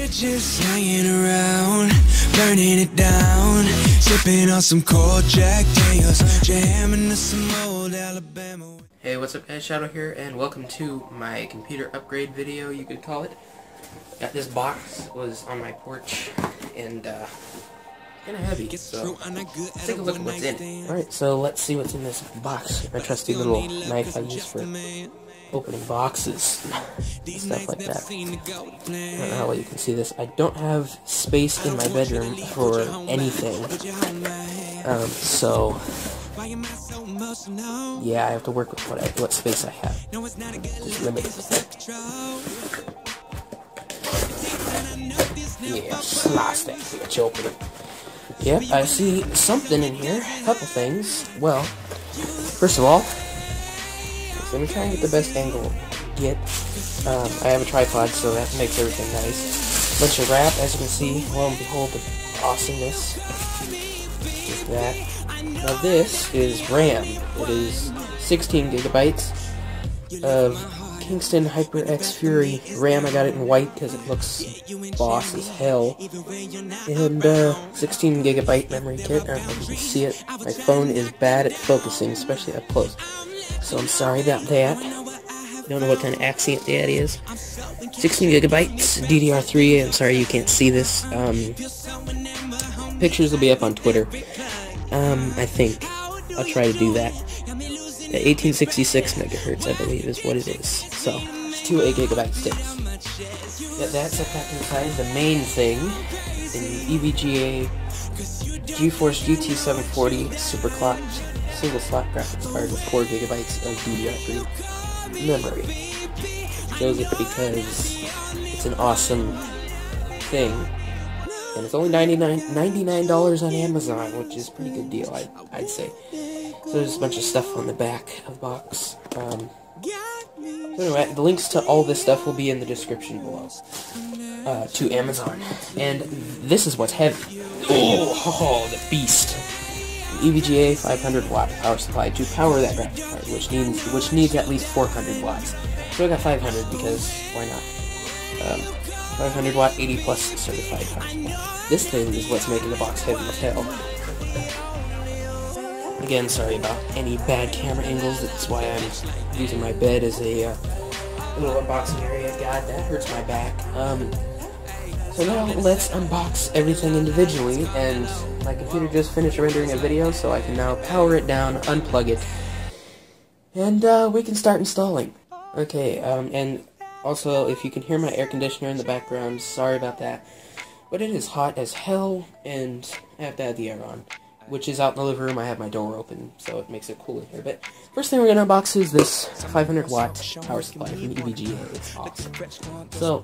We're just hanging around, burning it down, sipping on some cold Jack Daniels, jamming to some old Alabama. Hey, what's up guys, Shadow here, and welcome to my computer upgrade video, you could call it. Got this box, was on my porch, and kinda heavy, so let's take a look at what's in it. Alright, so let's see what's in this box. My trusty little knife I use for opening boxes and stuff like that. I don't know how well you can see this. I don't have space in my bedroom for anything, so yeah, I have to work with what space I have. Just limited. Yeah, slice that bitch open. Yep, I see something in here. A couple things. Well, first of all, let me try and get the best angle I get. I have a tripod, so that makes everything nice. Bunch of wrap, as you can see. Lo and behold, the awesomeness is that. Now this is RAM. It is 16 gigabytes of Kingston HyperX Fury RAM. I got it in white because it looks boss as hell. And 16 gigabyte memory kit. I don't know if you can see it. My phone is bad at focusing, especially up close. So I'm sorry about that. Don't know what kind of accent that is. 16 gigabytes, DDR3. I'm sorry you can't see this. Pictures will be up on Twitter. I think. I'll try to do that. 1866 megahertz, I believe, is what it is. So, it's 2 8GB sticks. Yeah, that's up back inside. The main thing, the EVGA GeForce GT 740 super clocked single slot graphics card with 4 gigabytes of DDR3 memory. Shows it because it's an awesome thing. And it's only $99 on Amazon, which is a pretty good deal, I'd say. So there's a bunch of stuff on the back of the box. So anyway, the links to all this stuff will be in the description below. To Amazon. And this is what's heavy. Oh, the beast. An EVGA 500 watt power supply to power that graphics card, which needs at least 400 watts. So I got 500 because why not? 500 watt, 80 plus certified power supply. This thing is what's making the box heavy as hell. Again, sorry about any bad camera angles. That's why I'm using my bed as a little unboxing area. God, that hurts my back. So now let's unbox everything individually, and my computer just finished rendering a video, so I can now power it down, unplug it, and we can start installing. Okay, and also, if you can hear my air conditioner in the background, sorry about that. But it is hot as hell, and I have to have the air on. Which is out in the living room. I have my door open, so it makes it cool in here. But first thing we're going to unbox is this 500 watt power supply from EVGA. It's awesome. So,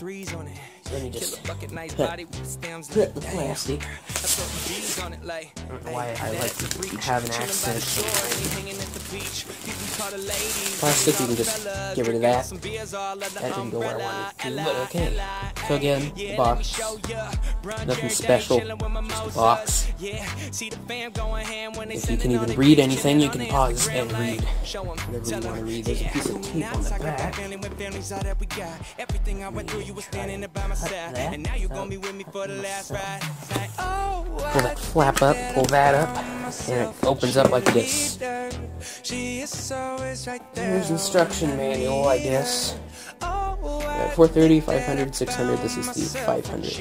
let me just put the plastic. I don't know why I like to have an accent. Plastic, you can just get rid of that. That didn't go where I wanted it to, but okay. So again, the box. Nothing special, just a box. If you can even read anything, you can pause and read whatever you want to read. There's a piece of tape on the back. Pull that flap up, pull that up, and it opens up like this. There's instruction manual, I guess. 430, 500, 600, this is the 500.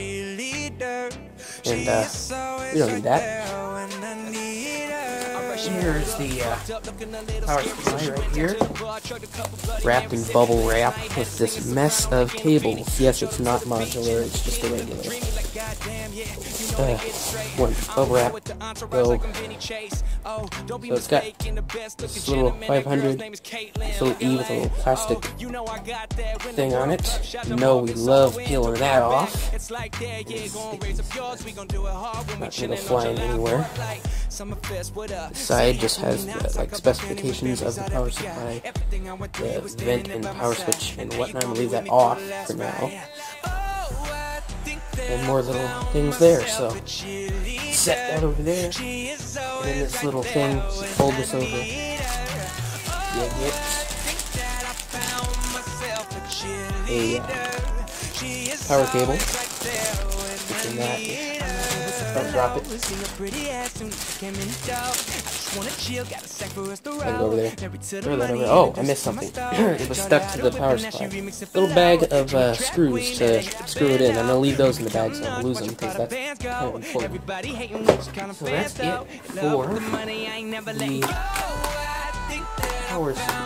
And, we don't need that. Here's the power supply right here, wrapped in bubble wrap with this mess of cables. Yes, it's not modular, it's just a regular one. Bubble wrap, go. So it's got this little 500, this little E with a little plastic thing on it. You know we love peeling that off. It's not going to go flying anywhere. This side just has the, like, specifications of the power supply, the vent and the power switch and whatnot. I'm going to leave that off for now. And more little things there, so set that over there. And then this little thing, fold this over. You get a power cable. Between that, don't drop it. I go over there. Throw that over. Oh, I missed something. It was stuck to the power supply. Little bag of screws to screw it in. I'm gonna leave those in the bag so I don't lose them because that's kind of important. So that's it for the power supply.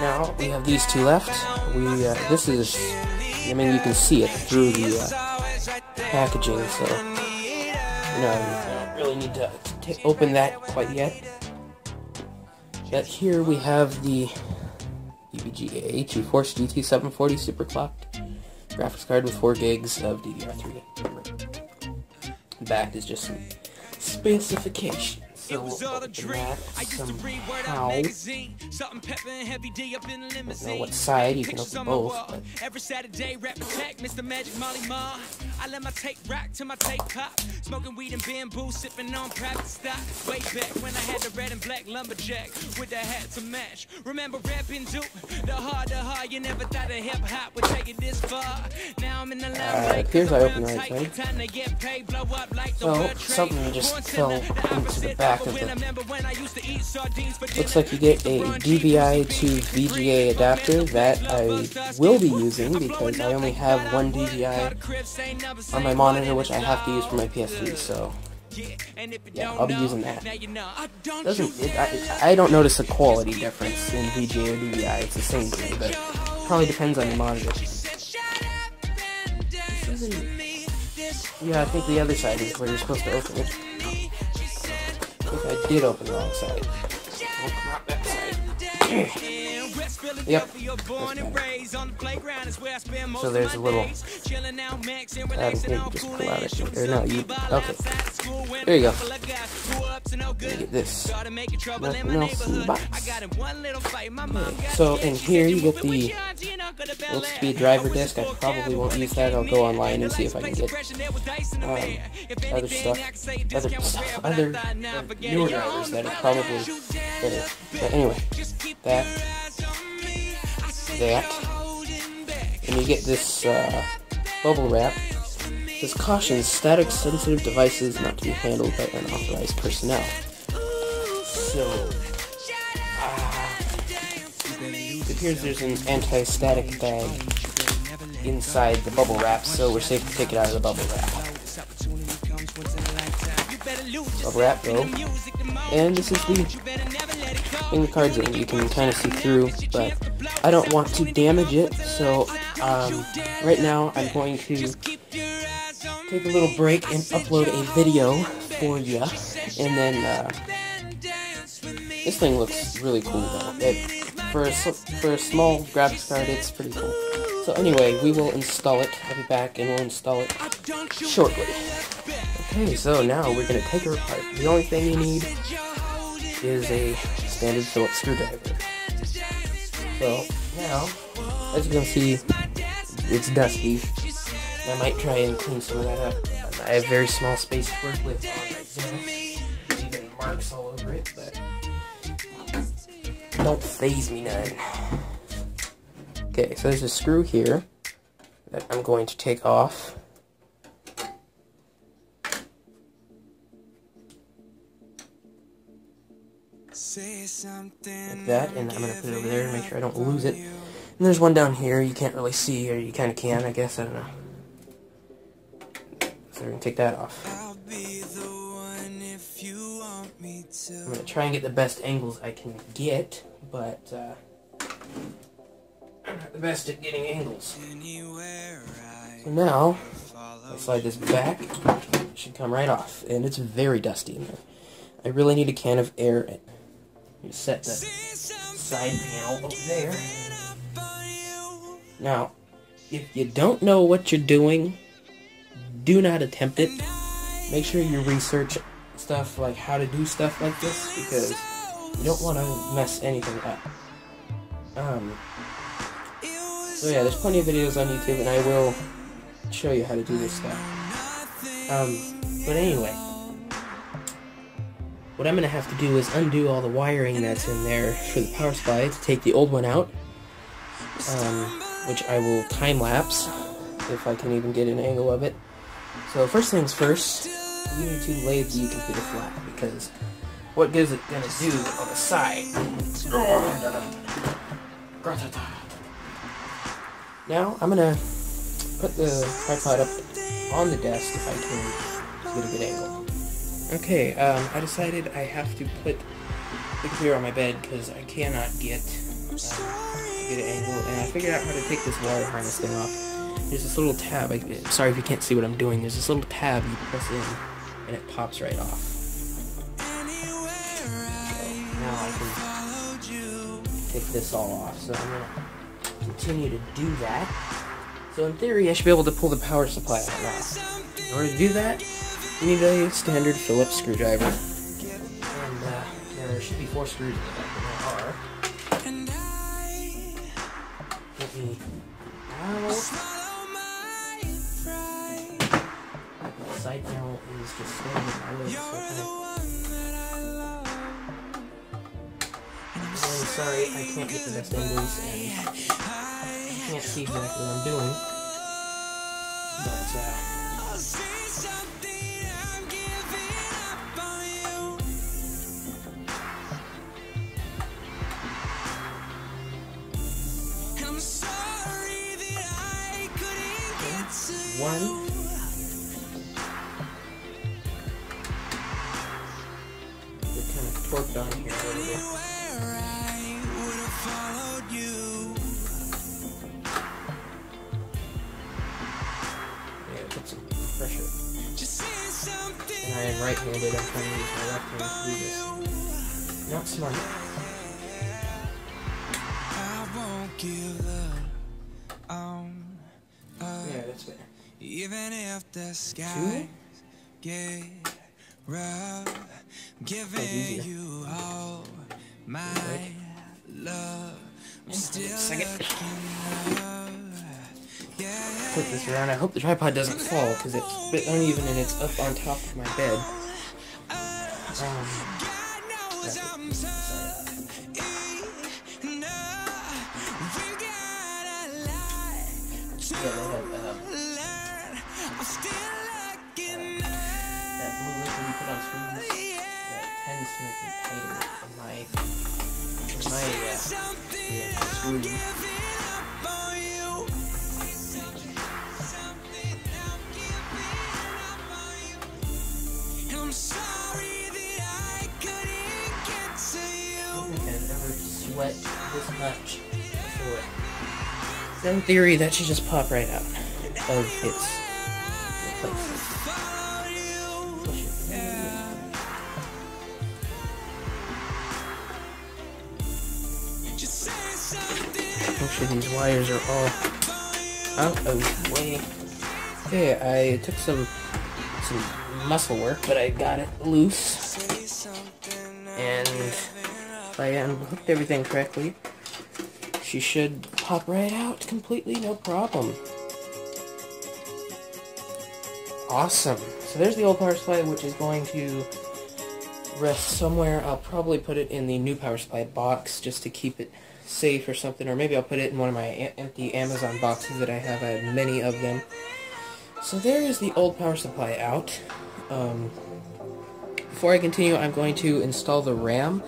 Now we have these two left. This is, I mean, you can see it through the packaging, so you don't really need to open that quite yet. But here we have the EVGA GeForce GT 740 super clocked graphics card with 4 gigs of DDR3 memory. Back is just some specifications. So we'll open that somehow. I don't know what side, you can open both, but every Saturday rap attack, Mr. Magic Molly Ma. I let my tape rock to my tape pop. Smoking weed and bamboo, sipping on private stock. Way back when I had the red and black lumberjack with the hat to match. Remember rapping Duke? The hard, you never thought that hip hop would take it this far. Now I'm in the line. Here's I open the right side. So something just fell into the back of it. Looks like you get a DVI to VGA adapter that I will be using because I only have one DVI on my monitor, which I have to use for my PS3, so yeah, I'll be using that. I don't notice a quality difference in VGA or DVI, it's the same thing, but it probably depends on your monitor. Yeah, I think the other side is where you're supposed to open it. I think I did open the wrong side. Oh, come out that side. Yep. So there's a little. Maybe just pull out it. Or no, you. Okay. There you go. Get this. Nothing else in the box. Okay. So in here you get the. Looks to be a driver disc. I probably won't use that. I'll go online and see if I can get other newer drivers that are probably better. But anyway, that, and you get this bubble wrap. This cautions static sensitive devices not to be handled by unauthorized personnel. So, it appears there's an anti-static bag inside the bubble wrap, so we're safe to take it out of the bubble wrap. Bubble wrap, go. And this is the thing the card's in. You can kind of see through, but I don't want to damage it, so right now I'm going to take a little break and upload a video for you, and then this thing looks really cool though. For a small graphics card, it's pretty cool. So anyway, we will install it. I'll be back and we'll install it shortly. Okay, so now we're going to take her apart. The only thing you need is a standard Phillips screwdriver. So now, as you can see, it's dusty. I might try and clean some of that up. I have very small space to work with on my desk. There's even marks all over it, but don't faze me none. Okay, so there's a screw here that I'm going to take off. Like that, and I'm going to put it over there and make sure I don't lose it. And there's one down here you can't really see, or you kind of can, I guess, I don't know. So we're going to take that off. I'm going to try and get the best angles I can get, but I'm not the best at getting angles. So now, I slide this back, it should come right off, and it's very dusty in there. I really need a can of air. You set the side panel over there. Now, if you don't know what you're doing, do not attempt it. Make sure you research stuff like how to do stuff like this, because you don't want to mess anything up. So yeah, there's plenty of videos on YouTube, and I will show you how to do this stuff. But anyway, what I'm going to have to do is undo all the wiring that's in there for the power supply to take the old one out, which I will time-lapse if I can even get an angle of it. So first things first, we need to lay the computer flat, because what good is it going to do on the side? Now I'm going to put the tripod up on the desk if I can to get a good angle. Okay, I decided I have to put the computer on my bed because I cannot get an angle, and I figured out how to take this wire harness thing off. There's this little tab, I'm sorry if you can't see what I'm doing, there's this little tab you press in and it pops right off. So now I can take this all off, so I'm going to continue to do that. So in theory I should be able to pull the power supply out now. In order to do that, you need a standard Phillips screwdriver, and there should be 4 screws in the back, and there are. Let me now. The side panel is just standing in my way, so I'm sorry, I can't get the best angles, and I can't see exactly what I'm doing, but one. They're kind of torqued on here a little bit. Yeah, put some pressure. And I am right-handed, I'm trying to use my left hand to do this. Not smart. Yeah, that's better. Even if the skies get rough, giving you all my love, I'm still put this around. I hope the tripod doesn't fall because it's a bit uneven and it's up on top of my bed. Yeah, they have that blue liquid you put on screens that tends to make me tighter in my screw. I don't think I've ever sweat this much before. In theory, that should just pop right out of its replacement. Make sure these wires are all out of the way. Okay, I took some muscle work, but I got it loose. And if I unhooked everything correctly, she should pop right out completely, no problem. Awesome. So there's the old power supply, which is going to rest somewhere. I'll probably put it in the new power supply box just to keep it safe or something, or maybe I'll put it in one of my empty Amazon boxes that I have. I have many of them. So there is the old power supply out. Before I continue, I'm going to install the RAM,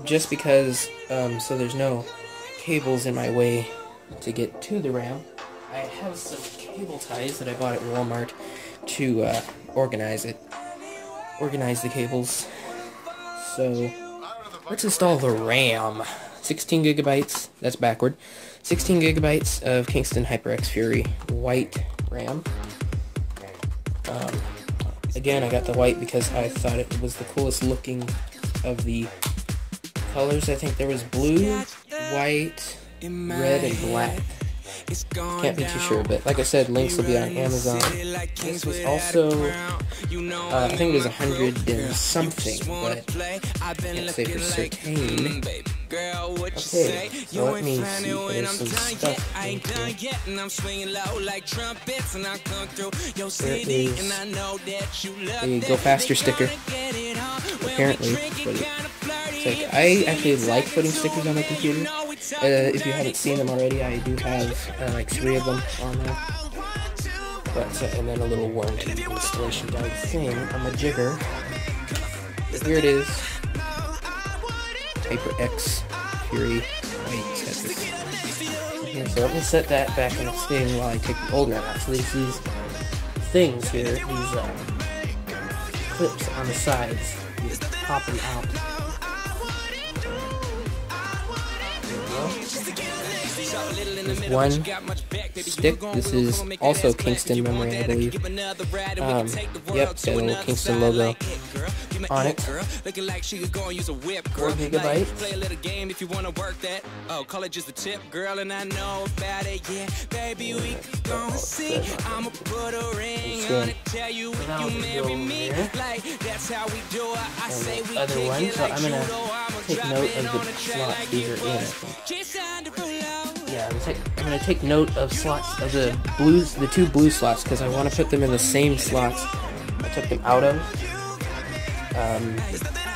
just because, so there's no cables in my way to get to the RAM. I have some cable ties that I bought at Walmart to organize the cables. So let's install the RAM. 16 gigabytes, that's backward. 16 gigabytes of Kingston HyperX Fury white RAM. Again, I got the white because I thought it was the coolest looking of the colors. I think there was blue, white, red, and black. Can't be too sure, but like I said, links will be on Amazon. This was also, I think it was 100 and something, but I can't say for certain. Girl, what you Okay, say? so You let ain't me find see it if when there's I'm some done stuff yet. I ain't in done here. yet, and I'm swinging low like trumpets, and I come through your There city, is and I know that you love a that. Go Faster They sticker. gonna get it on when Apparently, we drink it, but kinda flirty. it's like, If I you actually see like me putting talking stickers to on my me, computer. you know we talking If you dirty. haven't seen them already, I do have like 3 of them on there. But and then a little warranty installation guide thing on the jigger. Here it is. HyperX Fury White Tetris. Here, so let me set that back in its thing while I take the old one out. So there's these things here, these clips on the sides. You pop them out. There's one stick. This is also Kingston memory, I believe. Yep, got a little Kingston logo on it. 4 gigabytes. Play a little game if you want to work that. Oh, call it just a tip, girl, and I know about it. Yeah, baby, we gon' see. I'ma put a ring on it, tell you if you marry me. Like that's how we do it. I say we other kick one, it so like I'm gonna judo. I'ma take drop note it of on the the track slots like these it are in. was. Yeah, I'm gonna take note of slots of the 2 blue slots, because I want to put them in the same slots I took them out of,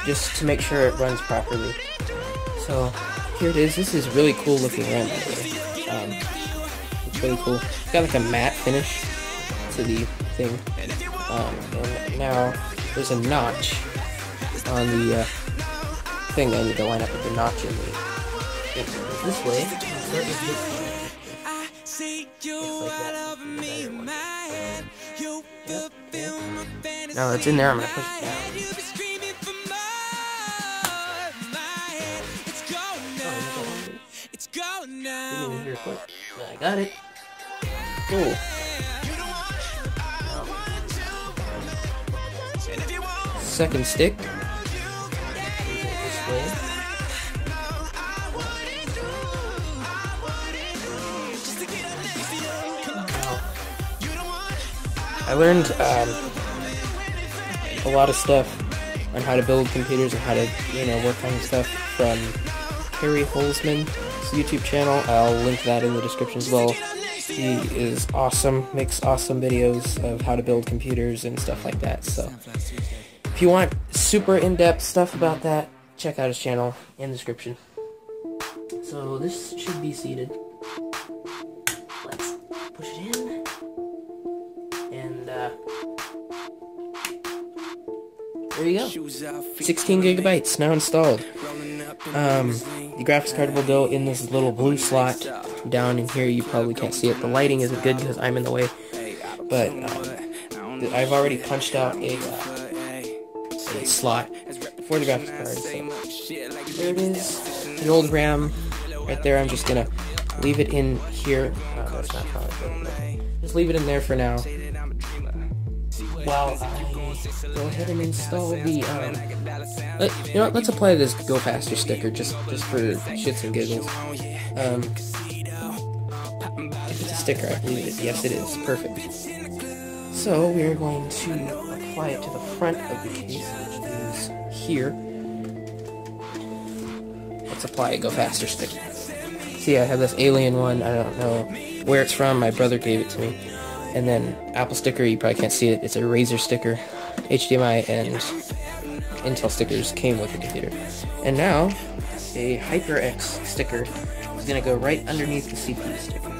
just to make sure it runs properly. So here it is. This is really cool looking RAM, by the way. It's really cool. It's got like a matte finish to the thing, and now there's a notch on the thing. I need to line up with the notch in the. It goes this way. Start with this way. Yep. Now it's in there. I'm gonna push it down. I got it. Cool. Second stick. This way. I learned a lot of stuff on how to build computers and how to, work on stuff from Harry Holzman's YouTube channel. I'll link that in the description as well. He is awesome, makes awesome videos of how to build computers and stuff like that. So if you want super in-depth stuff about that, check out his channel in the description. So this should be seated. Let's push it in. And there you go. 16 gigabytes now installed. The graphics card will go in this little blue slot down in here. You probably can't see it. The lighting isn't good because I'm in the way. But I've already punched out a slot for the graphics card. So there it is. The old RAM right there. I'm just gonna leave it in here. No, that's not how it. Just leave it in there for now. While I go ahead and install the, you know what, let's apply this Go Faster sticker just for shits and giggles. If it's a sticker, I believe it. Yes, it is. Perfect. So, we are going to apply it to the front of the case, which is here. Let's apply a Go Faster sticker. See, I have this alien one. I don't know where it's from. My brother gave it to me. And then Apple sticker, you probably can't see it. It's a Razer sticker. HDMI and Intel stickers came with the computer. And now, a HyperX sticker is going to go right underneath the CPU sticker.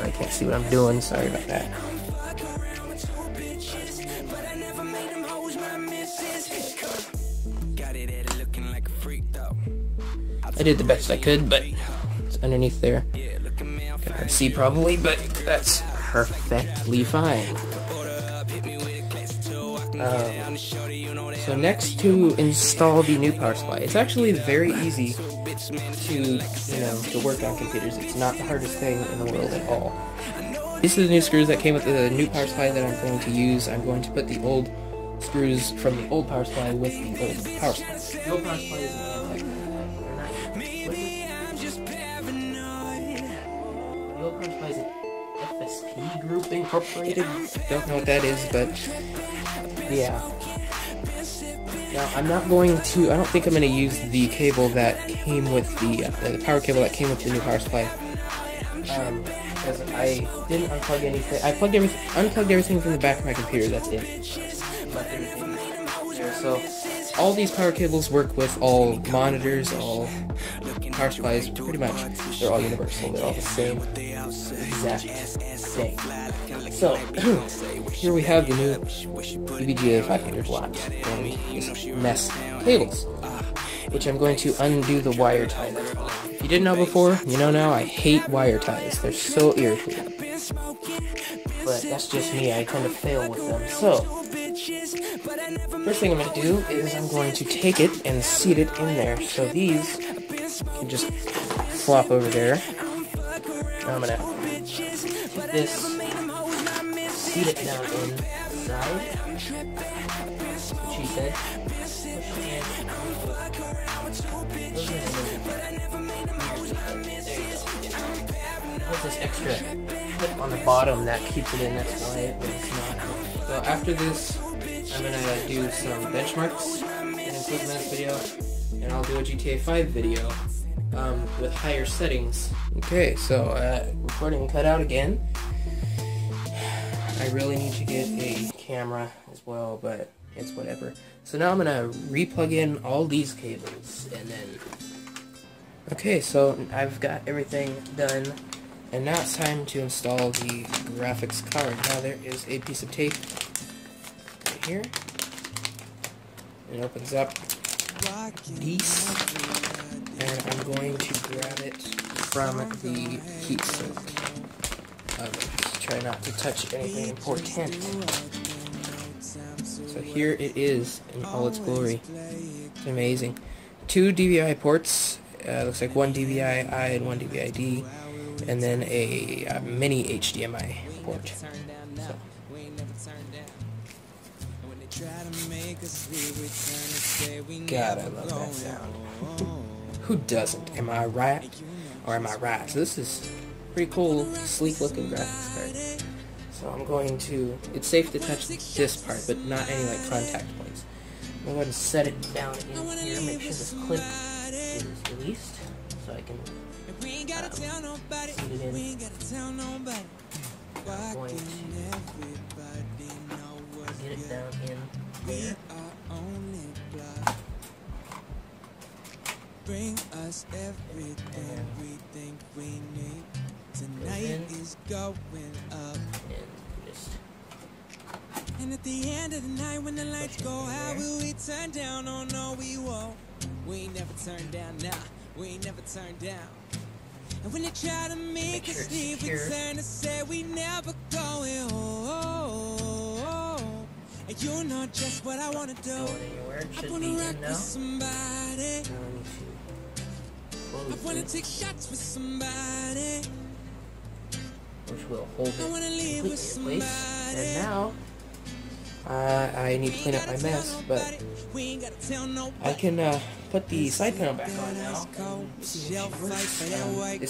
I can't see what I'm doing. Sorry about that. I did the best I could, but it's underneath there. Can't see probably, but that's perfectly fine. So next to install the new power supply, it's actually very easy to work on computers. It's not the hardest thing in the world at all. These are the new screws that came with the new power supply that I'm going to use. I'm going to put the old screws from the old power supply with the old power supply. The old power supply is an FSP Group Incorporated. Don't know what that is, but yeah. Now, I'm not going to, I don't think I'm going to use the cable that came with the power cable that came with the new power supply. Because I didn't unplug anything. I unplugged everything from the back of my computer, that's it. Left everything there. So, all these power cables work with all monitors, all power supplies, pretty much. They're all universal, they're all the same, exact thing. So, here we have the new EVGA 500 watt and just mesh cables, which I'm going to undo the wire tie. If you didn't know before, you know now, I hate wire ties. They're so irritating. But that's just me, I tend to fail with them. So, first thing I'm going to do is I'm going to take it and seat it in there. So these can just flop over there. Now I'm going to get this, seat it down inside, what she said. There's this extra clip on the bottom that keeps it in, that's why it's not. So after this, I'm going to do some benchmarks and include them in this video, and I'll do a GTA 5 video with higher settings. Okay, so recording cut out again. I really need to get a camera as well, but it's whatever. So now I'm going to re-plug in all these cables, and then... Okay, so I've got everything done, and now it's time to install the graphics card. Now there is a piece of tape right here. It opens up these, and I'm going to grab it from the heatsink. Just try not to touch anything important. So here it is in all its glory. It's amazing. 2 DVI ports. Looks like 1 DVI-I and 1 DVI-D, and then a mini HDMI port. So. God, I love that sound. Who doesn't? Am I right? Or am I right? So this is pretty cool, sleek looking graphics card. So I'm going to, it's safe to touch this part, but not any like contact points. I'm going to set it down in here, make sure this clip is released, so I can seat it in. I'm going to get it down in there. Bring us everything we think we need. Tonight is going up. And at the end of the night when the lights go out, will we turn down? Oh no, we won't. We ain't never turn down, nah. We ain't never turn down. And when they try to make us leave, we turn to say we never going home. And you know just what I wanna do. I wanna rock with somebody. I wanna take shots with somebody. Which will hold it completely in place. And now, I need to clean up my mess, but I can put the side panel back on now. It's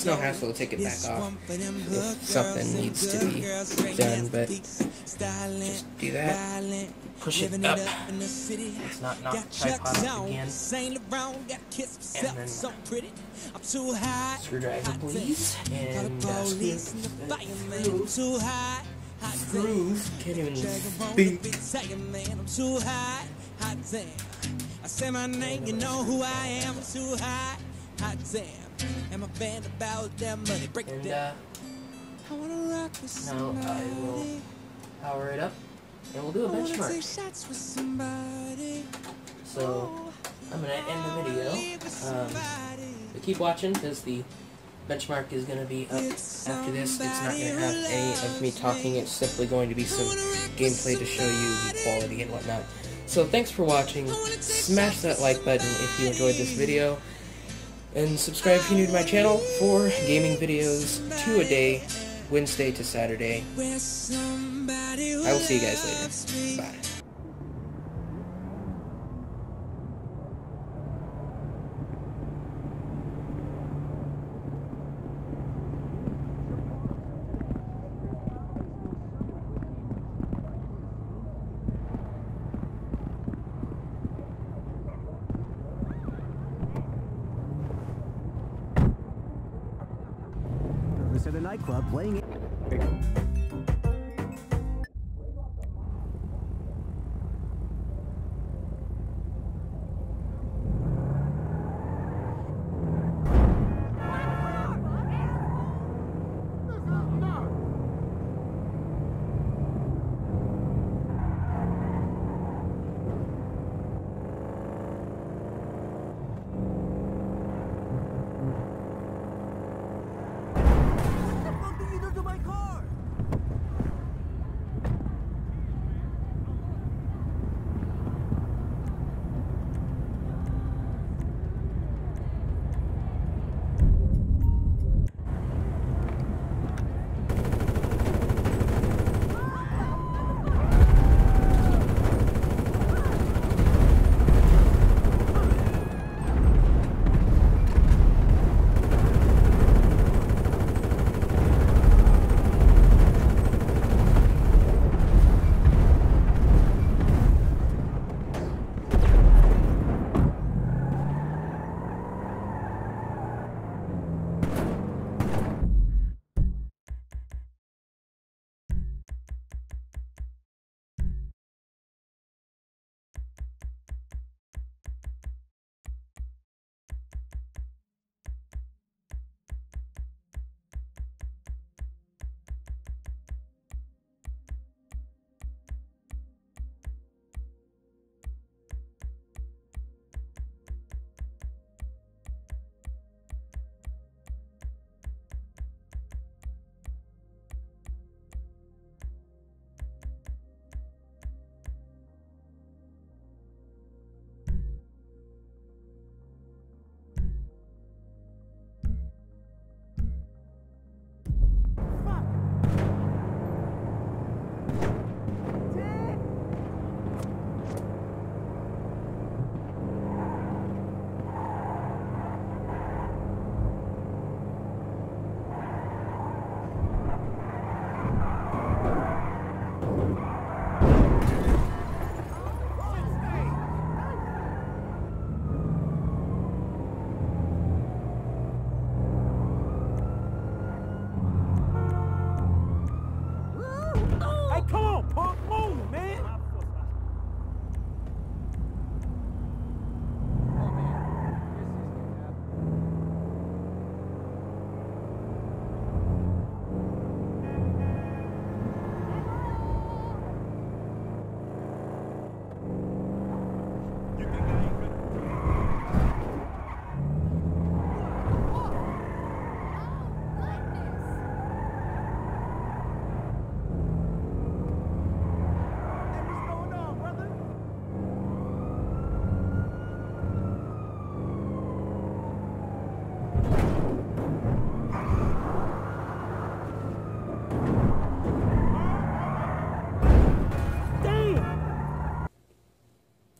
no hassle to take it back off if something needs to be done, but just do that. Push it up. Let's not knock the tripod up again. And then screwdriver, please. And screws. Can't even speak. I'm too hot, hot damn. I say my name, you know who I am. I'm too hot, hot damn. And my band about that money, break it down. I wanna rock with somebody. Now I will power it up, and we'll do a benchmark. So I'm gonna end the video. But keep watching because the benchmark is going to be up after this. It's not going to have any of me talking. It's simply going to be some gameplay to show you the quality and whatnot. So thanks for watching. Smash that like button if you enjoyed this video. And subscribe if you're new to my channel for gaming videos 2 a day, Wednesday to Saturday. I will see you guys later. Bye. the nightclub playing it.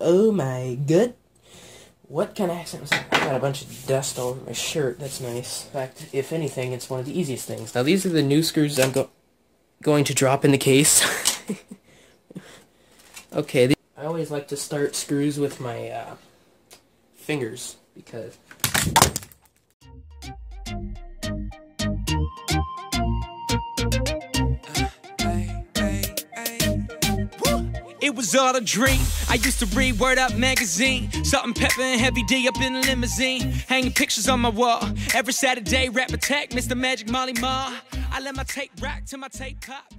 Oh my god. What kind of accent was that? I got a bunch of dust all over my shirt. That's nice. In fact, if anything, it's one of the easiest things. Now, these are the new screws I'm going to drop in the case. Okay, I always like to start screws with my fingers, because... It was all a dream. I used to read Word Up magazine, Salt and Pepper and Heavy D up in the limousine, hanging pictures on my wall. Every Saturday, rap attack, Mr. Magic Molly Ma. I let my tape rock to my tape pop.